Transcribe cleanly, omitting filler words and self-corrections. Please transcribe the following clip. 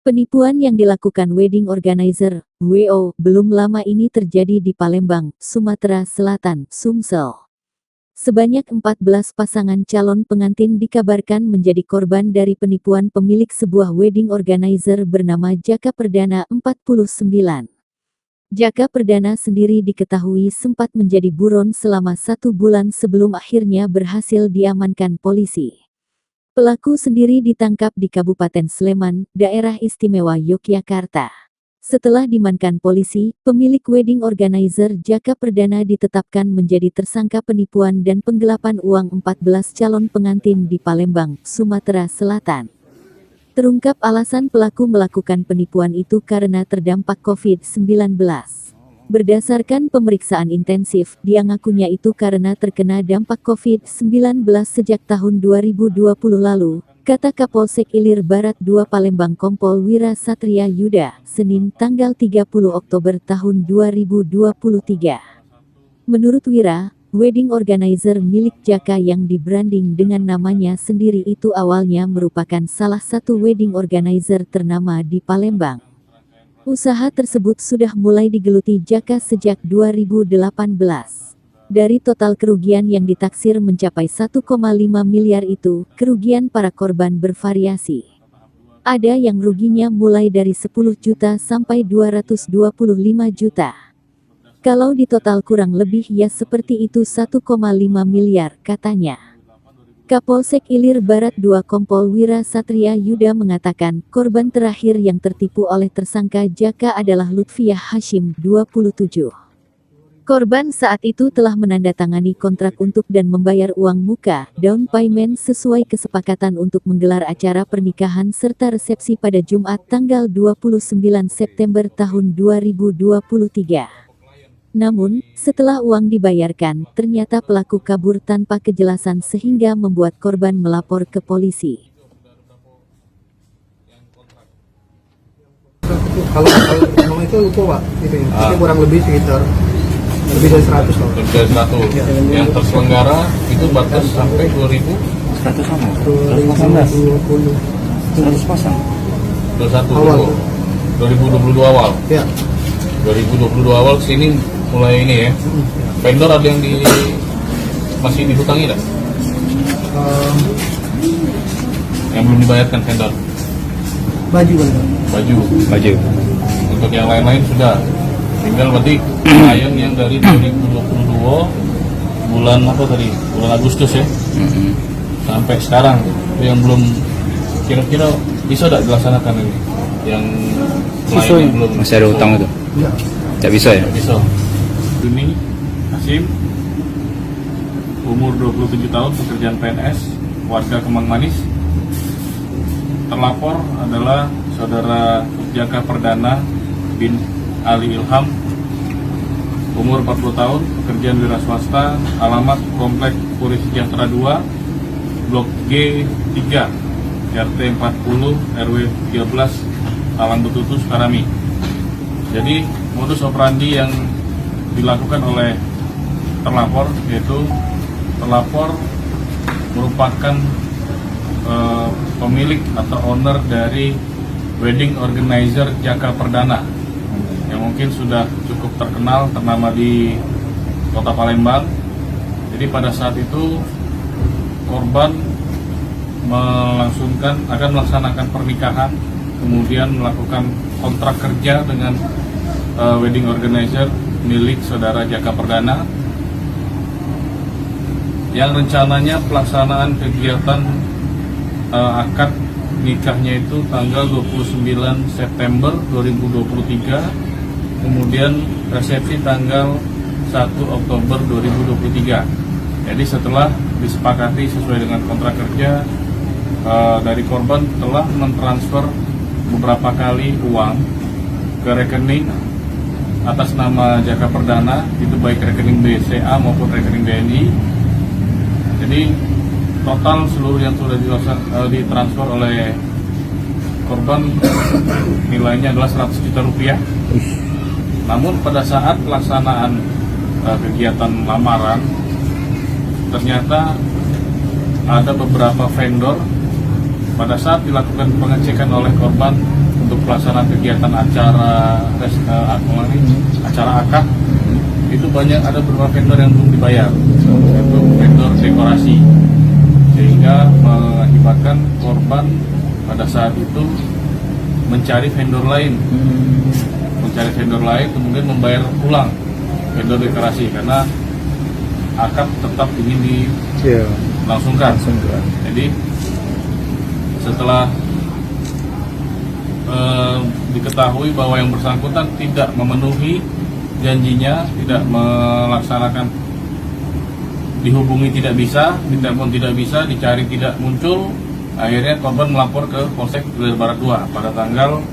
Penipuan yang dilakukan wedding organizer, WO, belum lama ini terjadi di Palembang, Sumatera Selatan, Sumsel. Sebanyak 14 pasangan calon pengantin dikabarkan menjadi korban dari penipuan pemilik sebuah wedding organizer bernama Jaka Perdana 49. Jaka Perdana sendiri diketahui sempat menjadi buron selama 1 bulan sebelum akhirnya berhasil diamankan polisi. Pelaku sendiri ditangkap di Kabupaten Sleman, Daerah Istimewa Yogyakarta. Setelah diamankan polisi, pemilik wedding organizer Jaka Perdana ditetapkan menjadi tersangka penipuan dan penggelapan uang 14 calon pengantin di Palembang, Sumatera Selatan. Terungkap alasan pelaku melakukan penipuan itu karena terdampak COVID-19. Berdasarkan pemeriksaan intensif, dia ngakunya itu karena terkena dampak COVID-19 sejak tahun 2020 lalu, kata Kapolsek Ilir Barat 2 Palembang Kompol Wira Satria Yuda, Senin tanggal 30 Oktober tahun 2023. Menurut Wira, wedding organizer milik Jaka yang dibranding dengan namanya sendiri itu awalnya merupakan salah satu wedding organizer ternama di Palembang. Usaha tersebut sudah mulai digeluti Jaka sejak 2018. Dari total kerugian yang ditaksir mencapai 1,5 miliar itu, kerugian para korban bervariasi. Ada yang ruginya mulai dari 10 juta sampai 225 juta. Kalau di total kurang lebih ya seperti itu 1,5 miliar, katanya. Kapolsek Ilir Barat 2 Kompol Wira Satria Yuda mengatakan, korban terakhir yang tertipu oleh tersangka Jaka adalah Lutfiah Hashim, 27. Korban saat itu telah menandatangani kontrak untuk dan membayar uang muka, down payment sesuai kesepakatan untuk menggelar acara pernikahan serta resepsi pada Jumat tanggal 29 September tahun 2023. Namun, setelah uang dibayarkan, ternyata pelaku kabur tanpa kejelasan sehingga membuat korban melapor ke polisi. Kalau itu Pak, itu kurang lebih sekitar lebih dari 100 loh. Lebih dari 100. Ya. Yang terselenggara itu batas sampai 2.100 sama. 2020. 100 pasang. 21 awal. 2022 awal. Ya. 2022 awal sini mulai ini ya. Vendor ada yang masih dihutangi tak? Yang belum dibayarkan vendor. Baju. Untuk yang lain-lain sudah. Tinggal berarti klien yang dari 2022 bulan apa tadi? Bulan Agustus ya. Sampai sekarang itu yang belum kira-kira bisa tidak dilaksanakan ini? Yang klien yang belum masih ada utang itu? Ya. Tidak bisa ya? Bisa. Duni Hasim, umur 27 tahun, pekerjaan PNS, warga Kemang Manis. Terlapor adalah saudara Jaka Perdana bin Ali Ilham, umur 40 tahun, pekerjaan wira swasta, alamat Komplek Puri Sejahtera 2, Blok G3, RT 40, RW 13, Talang Betutu, Sukarami. Jadi modus operandi yang dilakukan oleh terlapor, yaitu terlapor merupakan pemilik atau owner dari wedding organizer Jaka Perdana yang mungkin sudah cukup terkenal, ternama di kota Palembang. Jadi pada saat itu korban akan melaksanakan pernikahan, kemudian melakukan kontrak kerja dengan wedding organizer milik saudara Jaka Perdana yang rencananya pelaksanaan kegiatan akad nikahnya itu tanggal 29 September 2023, kemudian resepsi tanggal 1 Oktober 2023. Jadi setelah disepakati sesuai dengan kontrak kerja, dari korban telah mentransfer beberapa kali uang ke rekening atas nama Jaka Perdana, itu baik rekening BCA maupun rekening BNI. Jadi total seluruh yang sudah ditransfer oleh korban nilainya adalah 100 juta rupiah. Namun pada saat pelaksanaan kegiatan lamaran, ternyata ada beberapa vendor pada saat dilakukan pengecekan oleh korban untuk pelaksanaan kegiatan acara acara akad itu banyak ada beberapa vendor yang belum dibayar, yaitu vendor dekorasi, sehingga mengakibatkan korban pada saat itu mencari vendor lain, kemudian membayar ulang vendor dekorasi karena akad tetap ingin dilangsungkan. Jadi setelah diketahui bahwa yang bersangkutan tidak memenuhi janjinya, tidak melaksanakan, dihubungi tidak bisa, ditelepon tidak bisa, dicari tidak muncul, akhirnya korban melapor ke Polsek Ilir Barat 2 pada tanggal